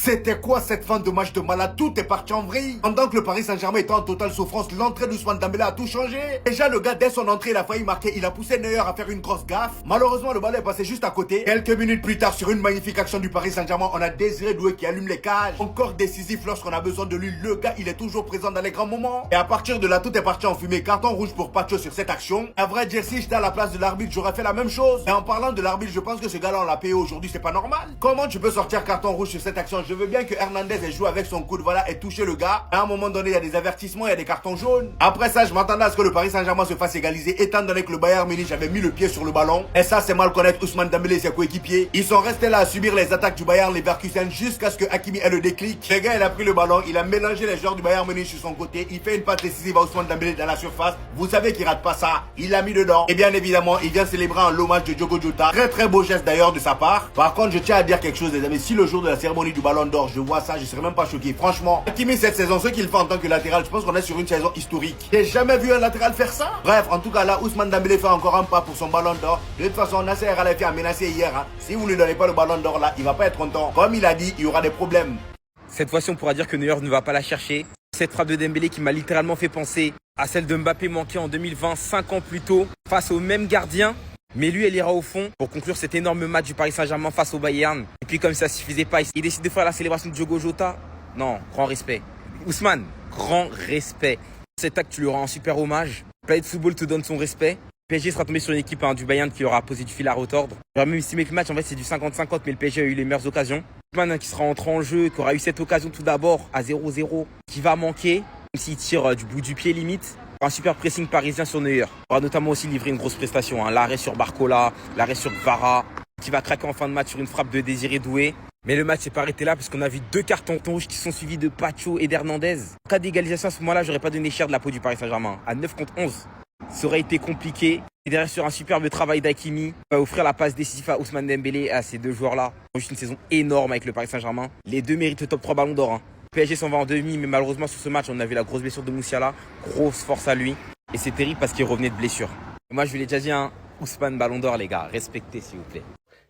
C'était quoi cette fin de match de malade? Tout est parti en vrille. Pendant que le Paris Saint-Germain était en totale souffrance, l'entrée d'Ousmane Dembélé a tout changé. Déjà le gars, dès son entrée, il a failli marquer. Il a poussé Neuer à faire une grosse gaffe. Malheureusement, le ballon est passé juste à côté. Quelques minutes plus tard, sur une magnifique action du Paris Saint-Germain, on a Désiré Doué qui allume les cages. Encore décisif lorsqu'on a besoin de lui. Le gars, il est toujours présent dans les grands moments. Et à partir de là, tout est parti en fumée. Carton rouge pour Pacho sur cette action. À vrai dire, si j'étais à la place de l'arbitre, j'aurais fait la même chose. Et en parlant de l'arbitre, je pense que ce gars-là, on l'a payé aujourd'hui, c'est pas normal. Comment tu peux sortir carton rouge sur cette action? Je veux bien que Hernandez ait joué avec son coude, voilà, et touché le gars. À un moment donné, il y a des avertissements, il y a des cartons jaunes. Après ça, je m'attendais à ce que le Paris Saint-Germain se fasse égaliser, étant donné que le Bayern Munich avait mis le pied sur le ballon. Et ça, c'est mal connaître Ousmane Dembélé et ses coéquipiers. Ils sont restés là à subir les attaques du Bayern Leverkusen jusqu'à ce que Hakimi ait le déclic. Le gars, il a pris le ballon, il a mélangé les joueurs du Bayern Munich sur son côté. Il fait une passe décisive à Ousmane Dembélé dans la surface. Vous savez qu'il rate pas ça. Il l'a mis dedans. Et bien évidemment, il vient célébrer en l'hommage de Diogo Jota. Très très beau geste d'ailleurs de sa part. Par contre, je tiens à dire quelque chose, les amis. Si le jour de la cérémonie du Ballon d'Or, je vois ça, je serais même pas choqué. Franchement, Hakimi cette saison, ce qu'il fait en tant que latéral, je pense qu'on est sur une saison historique. J'ai jamais vu un latéral faire ça. Bref, en tout cas là, Ousmane Dembélé fait encore un pas pour son Ballon d'Or. De toute façon, Nasser Al-Khelaifi a menacé hier. Si vous ne lui donnez pas le Ballon d'Or là, il va pas être content. Comme il a dit, il y aura des problèmes. Cette fois-ci, on pourra dire que Neuer ne va pas la chercher. Cette frappe de Dembélé qui m'a littéralement fait penser à celle de Mbappé manquée en 2020, 5 ans plus tôt, face au même gardien. Mais lui, elle ira au fond pour conclure cet énorme match du Paris Saint-Germain face au Bayern. Et puis comme ça suffisait pas, il décide de faire la célébration de Diogo Jota. Non, grand respect. Ousmane, grand respect. Cet acte, tu lui rends un super hommage. Planète Football te donne son respect. PSG sera tombé sur une équipe du Bayern qui aura posé du fil à retordre. J'aurais même estimé que le match, en fait, c'est du 50-50, mais le PSG a eu les meilleures occasions. Ousmane qui sera entré en jeu, qui aura eu cette occasion tout d'abord à 0-0, qui va manquer, même s'il tire du bout du pied limite. Un super pressing parisien sur Neuer. Il aura notamment aussi livré une grosse prestation. L'arrêt sur Barcola, l'arrêt sur Kvara, qui va craquer en fin de match sur une frappe de Désiré Doué. Mais le match s'est pas arrêté là parce qu'on a vu 2 cartons rouges qui sont suivis de Pacho et d'Hernandez. En cas d'égalisation à ce moment-là, j'aurais pas donné cher de la peau du Paris Saint-Germain. À 9 contre 11, ça aurait été compliqué. Et derrière, sur un superbe travail d'Hakimi, va offrir la passe décisive à Ousmane Dembélé et à ces deux joueurs-là. Ils ont juste une saison énorme avec le Paris Saint-Germain. Les deux méritent le top 3 ballons d'or. PSG s'en va en demi, mais malheureusement sur ce match, on a vu la grosse blessure de Musiala. Grosse force à lui. Et c'est terrible parce qu'il revenait de blessure. Et moi, je lui ai déjà dit, Ousmane Ballon d'Or, les gars. Respectez, s'il vous plaît.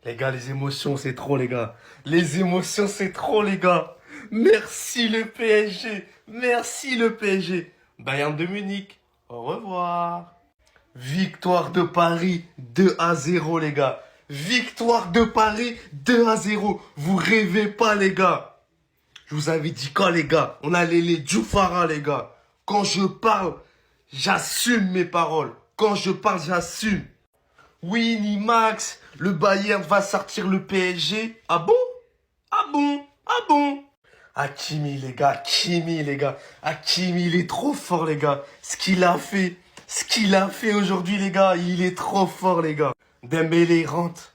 Les gars, les émotions, c'est trop, les gars. Les émotions, c'est trop, les gars. Merci le PSG. Merci le PSG. Bayern de Munich, au revoir. Victoire de Paris, 2-0, les gars. Victoire de Paris, 2-0. Vous rêvez pas, les gars. Je vous avais dit quand, les gars? On allait les Djoufara, les gars. Quand je parle, j'assume mes paroles. Quand je parle, j'assume. Winnie Max, le Bayern va sortir le PSG. Ah bon? Ah bon? Ah bon? Hakimi, les gars. Hakimi, les gars. Hakimi, il est trop fort, les gars. Ce qu'il a fait aujourd'hui, les gars. Il est trop fort, les gars. Dembélé, il rentre.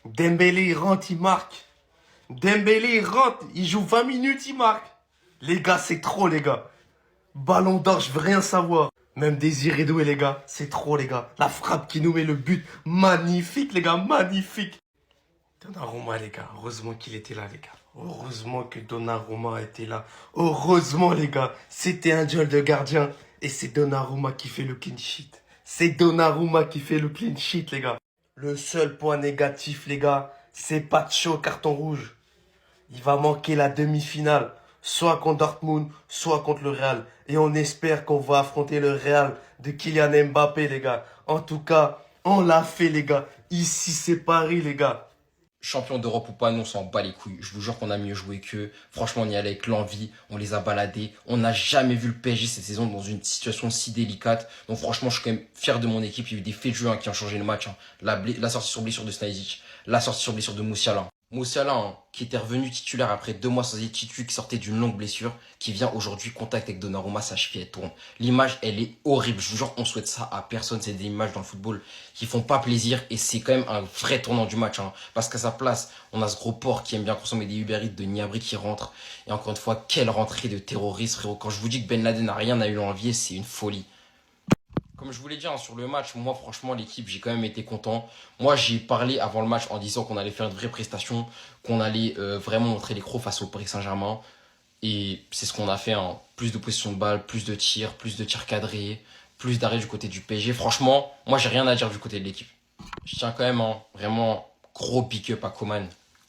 Dembélé, il rentre, il marque. Dembélé, il rentre. Il joue 20 minutes, il marque. Les gars, c'est trop, les gars. Ballon d'or, je veux rien savoir. Même Désiré Doué, les gars, c'est trop, les gars. La frappe qui nous met le but, magnifique, les gars, magnifique. Donnarumma, les gars, heureusement qu'il était là, les gars. Heureusement que Donnarumma était là. Heureusement, les gars, c'était un duel de gardien. Et c'est Donnarumma qui fait le clean sheet. C'est Donnarumma qui fait le clean sheet, les gars. Le seul point négatif, les gars, c'est Pacho, carton rouge. Il va manquer la demi-finale. Soit contre Dortmund, soit contre le Real. Et on espère qu'on va affronter le Real de Kylian Mbappé, les gars. En tout cas, on l'a fait, les gars. Ici, c'est Paris, les gars. Champion d'Europe ou pas, nous on s'en bat les couilles. Je vous jure qu'on a mieux joué qu'eux. Franchement, on y allait avec l'envie. On les a baladés. On n'a jamais vu le PSG cette saison dans une situation si délicate. Donc franchement, je suis quand même fier de mon équipe. Il y a eu des faits de jeu qui ont changé le match. La sortie sur blessure de Sneijder. La sortie sur blessure de Musiala. Musiala, qui était revenu titulaire après 2 mois sans être titulaire, qui sortait d'une longue blessure, qui vient aujourd'hui contact avec Donnarumma, sa cheville elle tourne. L'image, elle est horrible. Je vous jure, on souhaite ça à personne. C'est des images dans le football qui font pas plaisir et c'est quand même un vrai tournant du match. Parce qu'à sa place, on a ce gros porc qui aime bien consommer des Uber Eats de Niabri qui rentre. Et encore une fois, quelle rentrée de terroriste, frérot. Quand je vous dis que Ben Laden n'a rien à lui envier, c'est une folie. Comme je vous l'ai dit sur le match, moi franchement l'équipe j'ai quand même été content. Moi j'ai parlé avant le match en disant qu'on allait faire une vraie prestation, qu'on allait vraiment montrer les crocs face au Paris Saint-Germain. Et c'est ce qu'on a fait. Plus de possession de balle, plus de tirs cadrés, plus d'arrêts du côté du PSG. Franchement, moi j'ai rien à dire du côté de l'équipe. Je tiens quand même vraiment gros pick-up à Coman.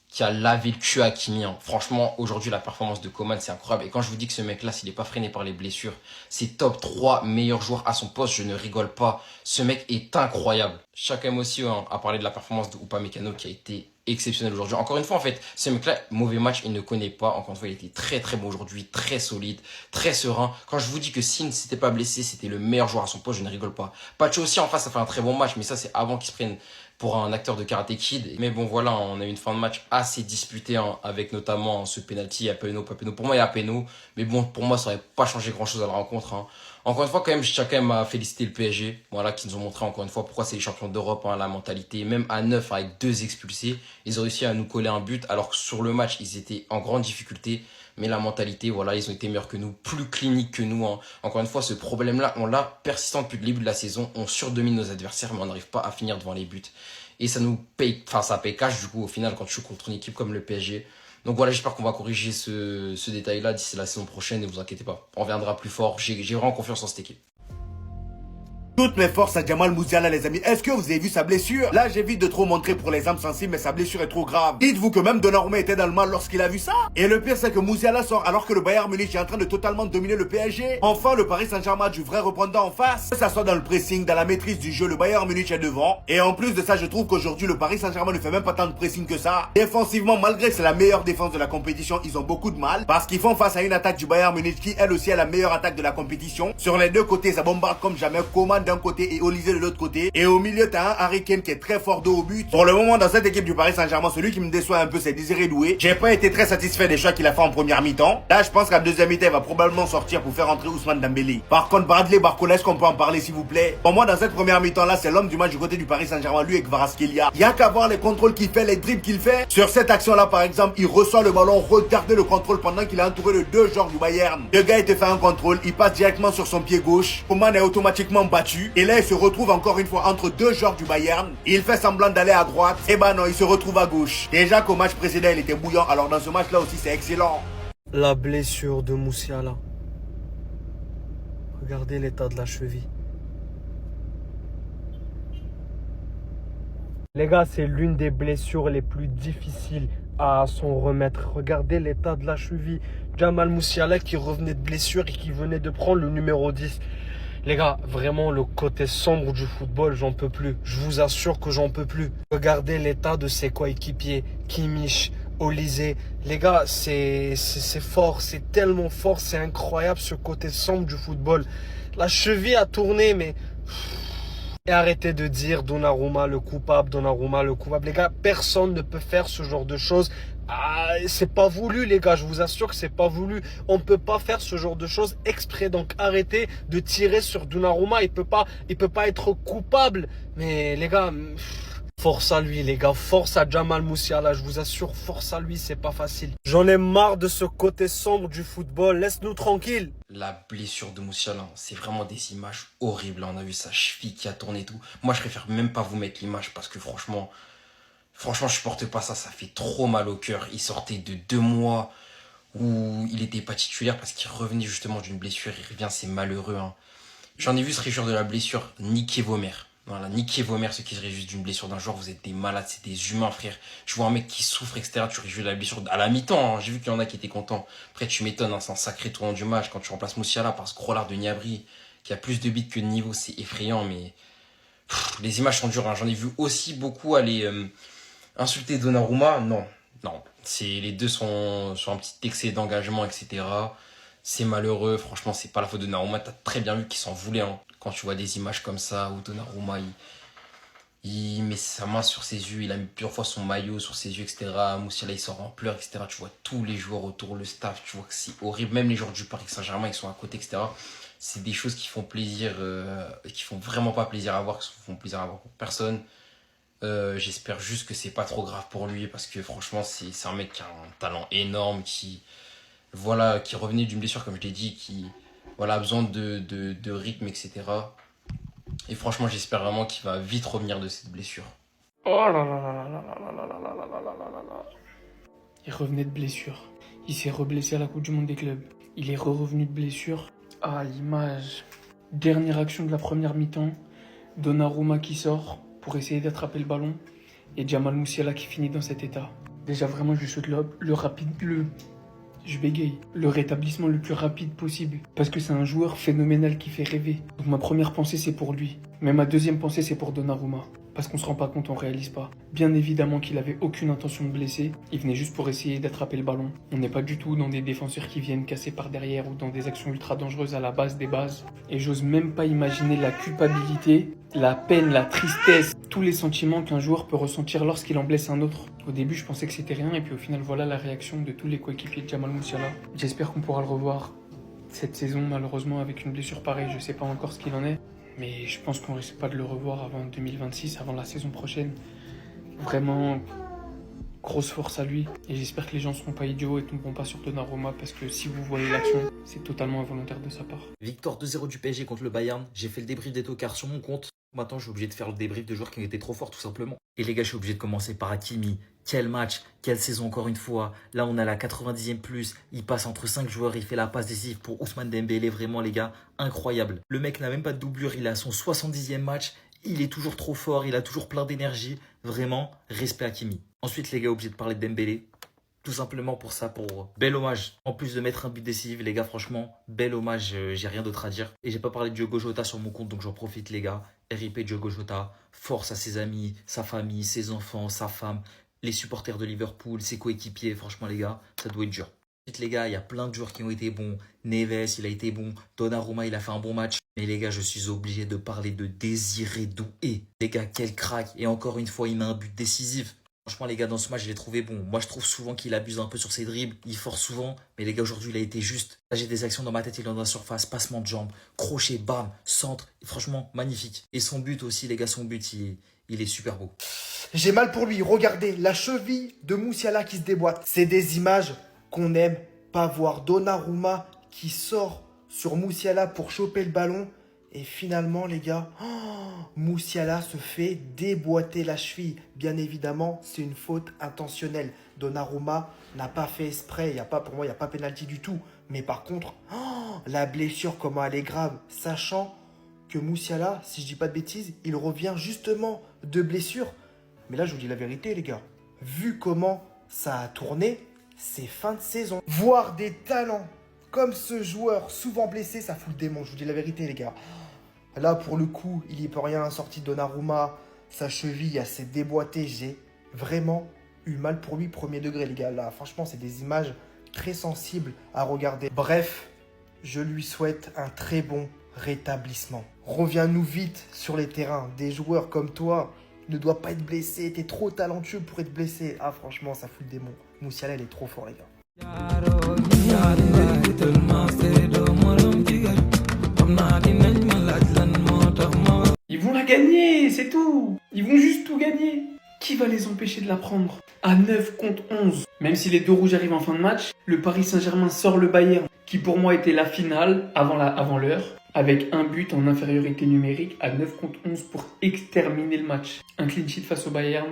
qui a lavé le cul à Hakimi. Hein. Franchement, aujourd'hui, la performance de Coman, c'est incroyable. Et quand je vous dis que ce mec-là, s'il n'est pas freiné par les blessures, c'est top 3 meilleurs joueurs à son poste, je ne rigole pas. Ce mec est incroyable. Chacun aussi a parlé de la performance de Upamecano qui a été exceptionnel aujourd'hui. Encore une fois, en fait, ce mec-là, mauvais match, il ne connaît pas. Encore une fois, il était très très bon aujourd'hui, très solide, très serein. Quand je vous dis que s'il ne s'était pas blessé, c'était le meilleur joueur à son poste, je ne rigole pas. Pacho aussi en face, ça fait un très bon match, mais ça, c'est avant qu'il se prenne pour un acteur de Karate Kid. Mais bon, voilà, on a eu une fin de match assez disputée, hein, avec notamment ce penalty à Peno, pas Peno. Pour moi, il y a Peno, mais bon, pour moi, ça n'aurait pas changé grand-chose à la rencontre. Hein. Encore une fois, quand même, je tiens quand même à féliciter le PSG, voilà, qui nous ont montré encore une fois pourquoi c'est les champions d'Europe, hein, la mentalité. Même à 9, avec 2 expulsés, ils ont réussi à nous coller un but, alors que sur le match, ils étaient en grande difficulté. Mais la mentalité, voilà, ils ont été meilleurs que nous, plus cliniques que nous. Hein. Encore une fois, ce problème-là, on l'a persistant depuis le début de la saison. On surdomine nos adversaires, mais on n'arrive pas à finir devant les buts. Et ça nous paye, enfin, ça paye cash, du coup, au final, quand tu joues contre une équipe comme le PSG. Donc voilà, j'espère qu'on va corriger ce détail-là d'ici la saison prochaine, ne vous inquiétez pas. On reviendra plus fort. J'ai vraiment confiance en cette équipe. Toutes mes forces à Jamal Musiala, les amis. Est-ce que vous avez vu sa blessure? Là, j'évite de trop montrer pour les âmes sensibles, mais sa blessure est trop grave. Dites-vous que même Donnarumma était dans le mal lorsqu'il a vu ça. Et le pire, c'est que Musiala sort alors que le Bayern Munich est en train de totalement dominer le PSG. Enfin, le Paris Saint-Germain a du vrai reprendant en face. Que ça soit dans le pressing, dans la maîtrise du jeu, le Bayern Munich est devant. Et en plus de ça, je trouve qu'aujourd'hui, le Paris Saint-Germain ne fait même pas tant de pressing que ça. Défensivement, malgré que c'est la meilleure défense de la compétition, ils ont beaucoup de mal. Parce qu'ils font face à une attaque du Bayern Munich qui, elle aussi, est la meilleure attaque de la compétition. Sur les deux côtés, ça bombarde comme jamais. Coman d'un côté et Olise de l'autre côté. Et au milieu, t'as un Harry Kane qui est très fort de haut but. Pour le moment, dans cette équipe du Paris Saint-Germain, celui qui me déçoit un peu, c'est Désiré Doué. J'ai pas été très satisfait des choix qu'il a fait en première mi-temps. Là, je pense qu'à deuxième mi-temps, il va probablement sortir pour faire entrer Ousmane Dembélé. Par contre, Bradley Barcola, est-ce qu'on peut en parler, s'il vous plaît? Pour moi, dans cette première mi-temps-là, c'est l'homme du match du côté du Paris Saint-Germain, lui et Kvaratskhelia. Il y a qu'à voir les contrôles qu'il fait, les dribbles qu'il fait. Sur cette action-là, par exemple, il reçoit le ballon, regardez le contrôle pendant qu'il est entouré de 2 joueurs du Bayern. Le gars, il te fait un contrôle, il passe directement sur son pied gauche. Coman est automatiquement battu. Et là, il se retrouve encore une fois entre 2 joueurs du Bayern. Il fait semblant d'aller à droite. Et ben non, il se retrouve à gauche. Déjà qu'au match précédent, il était bouillant. Alors dans ce match-là aussi, c'est excellent. La blessure de Musiala. Regardez l'état de la cheville. Les gars, c'est l'une des blessures les plus difficiles à s'en remettre. Regardez l'état de la cheville. Jamal Musiala qui revenait de blessure et qui venait de prendre le numéro 10. Les gars, vraiment le côté sombre du football, j'en peux plus. Je vous assure que j'en peux plus. Regardez l'état de ses coéquipiers, Kimmich, Olise. Les gars, c'est fort, c'est tellement fort, c'est incroyable ce côté sombre du football. La cheville a tourné, mais... Et arrêtez de dire Donnarumma le coupable, Donnarumma le coupable. Les gars, personne ne peut faire ce genre de choses. Ah, c'est pas voulu, les gars, je vous assure que c'est pas voulu. On ne peut pas faire ce genre de choses exprès. Donc arrêtez de tirer sur Donnarumma. Il peut pas être coupable. Mais les gars, force à lui, les gars. Force à Jamal Musiala. Je vous assure, force à lui, c'est pas facile. J'en ai marre de ce côté sombre du football. Laisse-nous tranquilles. La blessure de Musiala, c'est vraiment des images horribles. On a vu sa cheville qui a tourné et tout. Moi, je préfère même pas vous mettre l'image parce que franchement, je supporte pas ça. Ça fait trop mal au cœur. Il sortait de 2 mois où il était pas titulaire parce qu'il revenait justement d'une blessure. Il revient, c'est malheureux. Hein. J'en ai vu se réjouir de la blessure. Niquez vos mères. Voilà, niquez vos mères, ceux qui se réjouissent d'une blessure d'un joueur, vous êtes des malades, c'est des humains, frère. Je vois un mec qui souffre, etc. Tu réjouis de la blessure à la mi-temps, hein. J'ai vu qu'il y en a qui étaient contents. Après, tu m'étonnes, hein, c'est un sacré tournant du match quand tu remplaces Musiala par ce gros lard de Gnabry qui a plus de bits que de niveau, c'est effrayant, mais les images sont dures. Hein. J'en ai vu aussi beaucoup aller insulter Donnarumma. Non, les deux sont sur un petit excès d'engagement, etc. C'est malheureux, franchement, c'est pas la faute de Donnarumma. T'as très bien vu qu'il s'en voulait, hein. Quand tu vois des images comme ça où Donnarumma il met sa main sur ses yeux, il a mis plusieurs fois son maillot sur ses yeux, etc. Musiala il sort en pleurs, etc. Tu vois tous les joueurs autour, le staff, tu vois que c'est horrible. Même les joueurs du Paris Saint-Germain ils sont à côté, etc. C'est des choses qui font plaisir, qui font vraiment pas plaisir à voir, qui font plaisir à voir pour personne. J'espère juste que c'est pas trop grave pour lui parce que franchement c'est un mec qui a un talent énorme, qui revenait d'une blessure comme je l'ai dit, qui a besoin de rythme, etc. Et franchement, j'espère vraiment qu'il va vite revenir de cette blessure. Oh là là là là là là là là là là là là là là. Il revenait de blessure. Il s'est reblessé à la Coupe du Monde des clubs. Il est revenu de blessure. Ah, l'image. Dernière action de la première mi-temps. Donnarumma qui sort pour essayer d'attraper le ballon. Et Jamal Musiala qui finit dans cet état. Déjà, vraiment, je lui souhaite je bégaye. Le rétablissement le plus rapide possible. Parce que c'est un joueur phénoménal qui fait rêver. Donc ma première pensée, c'est pour lui. Mais ma deuxième pensée, c'est pour Donnarumma. Parce qu'on se rend pas compte, on réalise pas. Bien évidemment qu'il avait aucune intention de blesser. Il venait juste pour essayer d'attraper le ballon. On n'est pas du tout dans des défenseurs qui viennent casser par derrière ou dans des actions ultra dangereuses à la base des bases. Et j'ose même pas imaginer la culpabilité, la peine, la tristesse, tous les sentiments qu'un joueur peut ressentir lorsqu'il en blesse un autre. Au début, je pensais que c'était rien et puis au final, voilà la réaction de tous les coéquipiers de Jamal Musiala. J'espère qu'on pourra le revoir cette saison, malheureusement, avec une blessure pareille. Je sais pas encore ce qu'il en est. Mais je pense qu'on risque pas de le revoir avant 2026, avant la saison prochaine. Vraiment, grosse force à lui. Et j'espère que les gens seront pas idiots et tomberont pas sur Donnarumma parce que si vous voyez l'action, c'est totalement involontaire de sa part. Victoire 2-0 du PSG contre le Bayern. J'ai fait le débrief des tocards sur mon compte. Maintenant, je suis obligé de faire le débrief de joueurs qui ont été trop forts, tout simplement. Et les gars, je suis obligé de commencer par Hakimi. Quel match, quelle saison encore une fois. Là, on a la 90e plus. Il passe entre 5 joueurs, il fait la passe décisive pour Ousmane Dembélé. Vraiment, les gars, incroyable. Le mec n'a même pas de doublure, il est à son 70e match. Il est toujours trop fort, il a toujours plein d'énergie. Vraiment, respect à Hakimi. Ensuite, les gars, obligé de parler de Dembélé. Tout simplement pour ça, pour bel hommage. En plus de mettre un but décisif, les gars, franchement, bel hommage, j'ai rien d'autre à dire. Et j'ai pas parlé de Diogo Jota sur mon compte, donc j'en profite, les gars. RIP Diogo Jota, force à ses amis, sa famille, ses enfants, sa femme, les supporters de Liverpool, ses coéquipiers. Franchement, les gars, ça doit être dur. Ensuite, les gars, il y a plein de joueurs qui ont été bons. Neves, il a été bon. Donnarumma, il a fait un bon match. Mais les gars, je suis obligé de parler de Désiré Doué. Les gars, quel crack. Et encore une fois, il met un but décisif. Franchement, les gars, dans ce match, je l'ai trouvé bon. Moi, je trouve souvent qu'il abuse un peu sur ses dribbles. Il force souvent. Mais les gars, aujourd'hui, il a été juste. Là, j'ai des actions dans ma tête. Il est dans la surface. Passement de jambes. Crochet, bam, centre. Et franchement, magnifique. Et son but aussi, les gars, son but, il est super beau. J'ai mal pour lui. Regardez, la cheville de Musiala qui se déboîte. C'est des images qu'on n'aime pas voir. Donnarumma qui sort sur Musiala pour choper le ballon. Et finalement, les gars, Musiala se fait déboîter la cheville. Bien évidemment, c'est une faute intentionnelle. Donnarumma n'a pas fait exprès. Pour moi, il n'y a pas pénalty du tout. Mais par contre, la blessure, comment elle est grave. Sachant que Musiala, si je dis pas de bêtises, il revient justement de blessure. Mais là, je vous dis la vérité, les gars. Vu comment ça a tourné, c'est fin de saison. Voir des talents comme ce joueur, souvent blessé, ça fout le démon. Je vous dis la vérité, les gars. Là, pour le coup, il n'y peut rien. Sorti de Donnarumma, sa cheville, elle s'est déboîtée. J'ai vraiment eu mal pour lui, premier degré, les gars. Là, franchement, c'est des images très sensibles à regarder. Bref, je lui souhaite un très bon rétablissement. Reviens-nous vite sur les terrains. Des joueurs comme toi ne doivent pas être blessés. T'es trop talentueux pour être blessé. Ah, franchement, ça fout le démon. Musiala, il est trop fort, les gars. Ils vont la gagner, c'est tout. Ils vont juste tout gagner. Qui va les empêcher de la prendre à 9 contre 11? Même si les deux rouges arrivent en fin de match, le Paris Saint-Germain sort le Bayern, qui pour moi était la finale avant l'heure, avec un but en infériorité numérique à 9 contre 11 pour exterminer le match. Un clean sheet face au Bayern,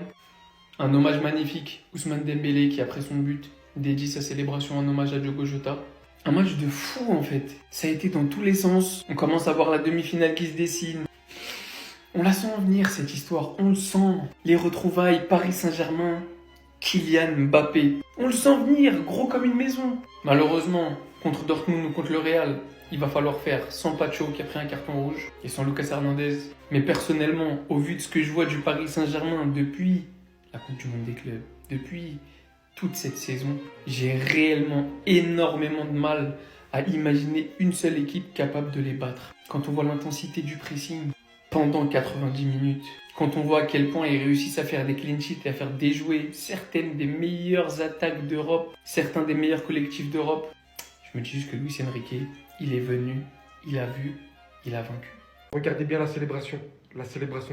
un hommage magnifique, Ousmane Dembélé qui après son but dédie sa célébration en hommage à Diogo Jota. Un match de fou en fait, ça a été dans tous les sens. On commence à voir la demi-finale qui se dessine. On la sent venir cette histoire, on le sent. Les retrouvailles Paris Saint-Germain, Kylian Mbappé. On le sent venir, gros comme une maison. Malheureusement, contre Dortmund ou contre le Real, il va falloir faire sans Pacho qui a pris un carton rouge et sans Lucas Hernandez. Mais personnellement, au vu de ce que je vois du Paris Saint-Germain depuis la Coupe du Monde des clubs, depuis toute cette saison, j'ai réellement énormément de mal à imaginer une seule équipe capable de les battre. Quand on voit l'intensité du pressing pendant 90 minutes, quand on voit à quel point ils réussissent à faire des clean sheets et à faire déjouer certaines des meilleures attaques d'Europe, certains des meilleurs collectifs d'Europe, je me dis juste que Luis Enrique, il est venu, il a vu, il a vaincu. Regardez bien la célébration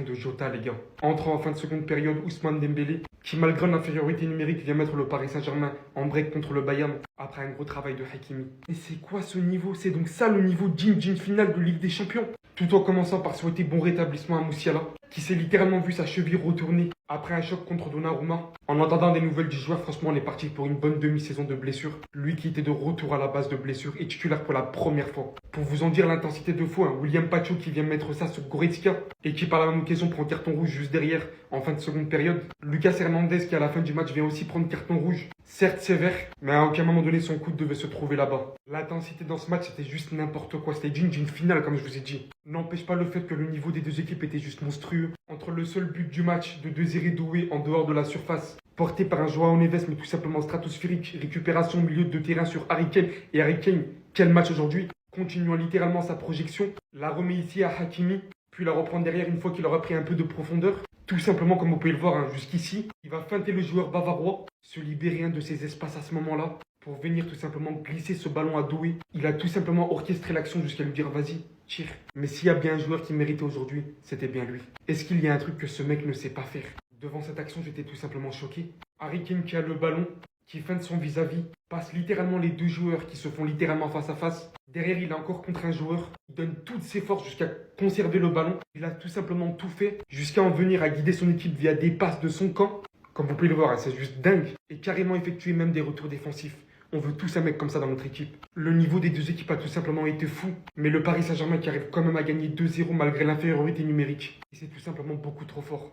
de Jota, les gars. Entrant en fin de seconde période, Ousmane Dembélé, qui malgré l'infériorité numérique vient mettre le Paris Saint-Germain en break contre le Bayern après un gros travail de Hakimi. Et c'est quoi ce niveau? C'est donc ça le niveau d'une finale de Ligue des Champions. Tout en commençant par souhaiter bon rétablissement à Musiala, qui s'est littéralement vu sa cheville retourner après un choc contre Donnarumma. En entendant des nouvelles du joueur, franchement, on est parti pour une bonne demi-saison de blessure. Lui qui était de retour à la base de blessure et titulaire pour la première fois. Pour vous en dire l'intensité de fou, William Pacho qui vient mettre ça sur Goretzka et qui par la même occasion prend carton rouge juste derrière en fin de seconde période. Lucas Hernandez qui à la fin du match vient aussi prendre carton rouge, certes sévère, mais à aucun moment donné son coude devait se trouver là-bas. L'intensité dans ce match c'était juste n'importe quoi, c'était digne d'une finale comme je vous ai dit. N'empêche pas le fait que le niveau des deux équipes était juste monstrueux. Entre le seul but du match de Désiré Doué en dehors de la surface, porté par un Joao Neves mais tout simplement stratosphérique, récupération au milieu de terrain sur Harry Kane, et Harry Kane, quel match aujourd'hui, continuant littéralement sa projection, la remet ici à Hakimi, puis la reprend derrière une fois qu'il aura pris un peu de profondeur. Tout simplement comme vous pouvez le voir jusqu'ici, il va feinter le joueur bavarois, se libérer de ses espaces à ce moment-là, pour venir tout simplement glisser ce ballon à Doué. Il a tout simplement orchestré l'action jusqu'à lui dire vas-y, tire. Mais s'il y a bien un joueur qui méritait aujourd'hui, c'était bien lui. Est-ce qu'il y a un truc que ce mec ne sait pas faire? Devant cette action, j'étais tout simplement choqué. Harry Kane qui a le ballon, qui feinte son vis-à-vis, passe littéralement les deux joueurs qui se font littéralement face à face. Derrière, il est encore contre un joueur. Il donne toutes ses forces jusqu'à conserver le ballon. Il a tout simplement tout fait jusqu'à en venir à guider son équipe via des passes de son camp. Comme vous pouvez le voir, c'est juste dingue. Et carrément effectuer même des retours défensifs. On veut tous un mec comme ça dans notre équipe. Le niveau des deux équipes a tout simplement été fou. Mais le Paris Saint-Germain qui arrive quand même à gagner 2-0 malgré l'infériorité numérique. Et c'est tout simplement beaucoup trop fort.